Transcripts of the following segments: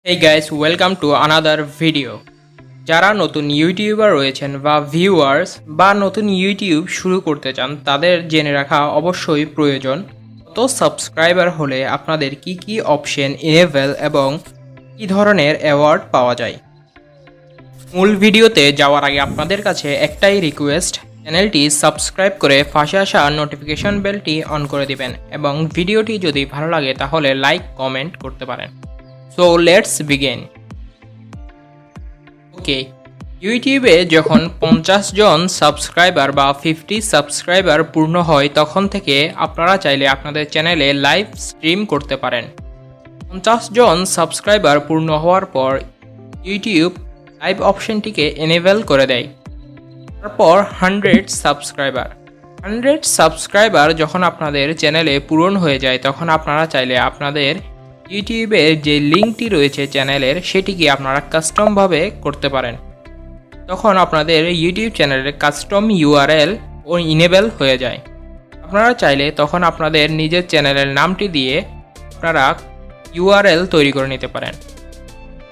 Hey guys, welcome to another video. যারা নতুন YouTuber রয়েছেন বা ভিউয়ার্স বা নতুন ইউটিউব শুরু করতে চান তাদের জেনে রাখা অবশ্যই প্রয়োজন। কত সাবস্ক্রাইবার হলে আপনাদের কি কি অপশন এনেবল এবং কি ধরনের অ্যাওয়ার্ড পাওয়া যায়। মূল ভিডিওতে যাওয়ার আগে আপনাদের কাছে একটাই রিকোয়েস্ট, চ্যানেলটি সাবস্ক্রাইব করে পাশে আসা নোটিফিকেশন বেলটি অন করে দিবেন এবং ভিডিওটি যদি ভালো লাগে তাহলে লাইক কমেন্ট করতে পারেন। So let's begin. ওকে, ইউটিউবে যখন 50 জন সাবস্ক্রাইবার বা 50 সাবস্ক্রাইবার পূর্ণ হয় তখন থেকে আপনারা চাইলে আপনাদের চ্যানেলে লাইভ স্ট্রিম করতে পারেন। 50 জন সাবস্ক্রাইবার পূর্ণ হওয়ার পর ইউটিউব লাইভ অপশনটিকে এনেবল করে দেয়। তারপর 100 সাবস্ক্রাইবার যখন আপনাদের চ্যানেলে পূরণ হয়ে যায় তখন আপনারা চাইলে আপনাদের ইউটিউবের যে লিঙ্কটি রয়েছে চ্যানেলের সেটিকে আপনারা কাস্টমভাবে করতে পারেন। তখন আপনাদের ইউটিউব চ্যানেলের কাস্টম ইউআরএল ও ইনেবল হয়ে যায়। আপনারা চাইলে তখন আপনাদের নিজের চ্যানেলের নামটি দিয়ে আপনারা ইউআরএল তৈরি করে নিতে পারেন।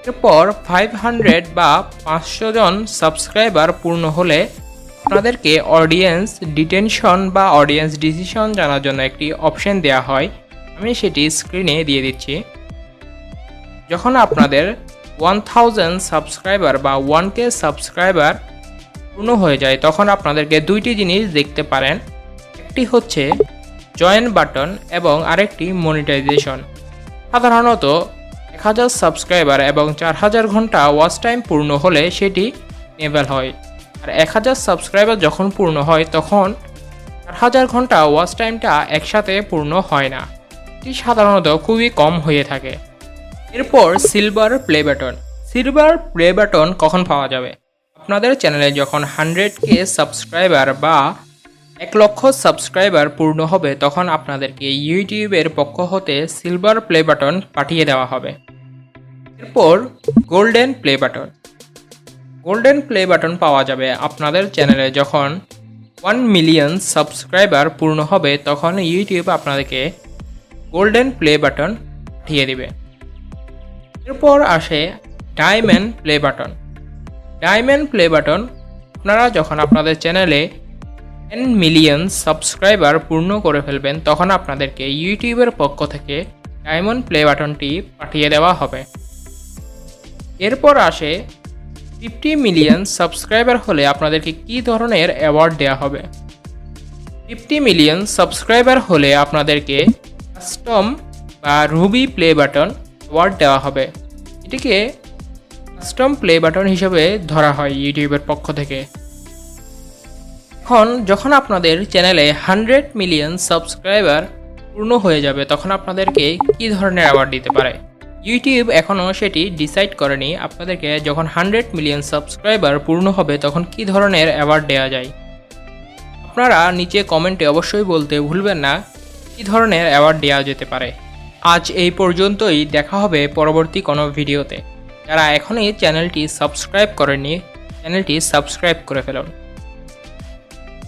এরপর 500 বা 500 জন সাবস্ক্রাইবার পূর্ণ হলে আপনাদেরকে অডিয়েন্স ডিটেনশন বা অডিয়েন্স ডিসিশন জানার জন্য একটি অপশন দেওয়া হয়। আমি সেটি স্ক্রিনে দিয়ে দিচ্ছি। যখন আপনাদের 1000 সাবস্ক্রাইবার বা 1K সাবস্ক্রাইবার পূর্ণ হয়ে যায় তখন আপনাদেরকে দুইটি জিনিস দেখতে পারেন, একটি হচ্ছে জয়েন বাটন এবং আরেকটি মনিটাইজেশন। সাধারণত 1000 সাবস্ক্রাইবার এবং 4000 ঘন্টা ওয়াচ টাইম পূর্ণ হলে সেটি এনেবল হয়, আর 1000 সাবস্ক্রাইবার যখন পূর্ণ হয় তখন 4000 ঘন্টা ওয়াচ টাইমটা একসাথে পূর্ণ হয় না, এটি সাধারণত খুবই কম হয়ে থাকে। এরপর সিলভার প্লে বাটন কখন পাওয়া যাবে? আপনাদের চ্যানেলে যখন 100K সাবস্ক্রাইবার বা 1 লক্ষ সাবস্ক্রাইবার পূর্ণ হবে তখন আপনাদেরকে ইউটিউবের পক্ষ হতে সিলভার প্লে বাটন পাঠিয়ে দেওয়া হবে। এরপর গোল্ডেন প্লে বাটন পাওয়া যাবে আপনাদের চ্যানেলে যখন 1 মিলিয়ন সাবস্ক্রাইবার পূর্ণ হবে তখন ইউটিউব আপনাদেরকে গোল্ডেন প্লে বাটন পাঠিয়ে দিবে। এরপর আসে ডায়মন্ড প্লে বাটন। আপনারা যখন আপনাদের চ্যানেলে 10 মিলিয়ন সাবস্ক্রাইবার পূর্ণ করে ফেলবেন তখন আপনাদেরকে ইউটিউবের পক্ষ থেকে ডায়মন্ড প্লে বাটনটি পাঠিয়ে দেওয়া হবে। এরপর আসে 50 মিলিয়ন সাবস্ক্রাইবার হলে আপনাদেরকে কী ধরনের অ্যাওয়ার্ড দেওয়া হবে? 50 মিলিয়ন সাবস্ক্রাইবার হলে আপনাদেরকে কাস্টম বা রুবি প্লে বাটন অ্যাওয়ার্ড দেওয়া হবে। এটিকে কাস্টম প্লে বাটন হিসেবে ধরা হয় ইউটিউবের পক্ষ থেকে। এখন যখন আপনাদের চ্যানেলে 100 মিলিয়ন সাবস্ক্রাইবার পূর্ণ হয়ে যাবে তখন আপনাদেরকে কী ধরনের অ্যাওয়ার্ড দিতে পারে? ইউটিউব এখনও সেটি ডিসাইড করেনি আপনাদেরকে যখন 100 মিলিয়ন সাবস্ক্রাইবার পূর্ণ হবে তখন কী ধরনের অ্যাওয়ার্ড দেওয়া যায়। আপনারা নিচে কমেন্টে অবশ্যই বলতে ভুলবেন না কী ধরনের অ্যাওয়ার্ড দেওয়া যেতে পারে। আজ এই পর্যন্তই, দেখা হবে পরবর্তী কোনো ভিডিওতে। যারা এখনই চ্যানেলটি সাবস্ক্রাইব করেননি চ্যানেলটি সাবস্ক্রাইব করে ফেলুন।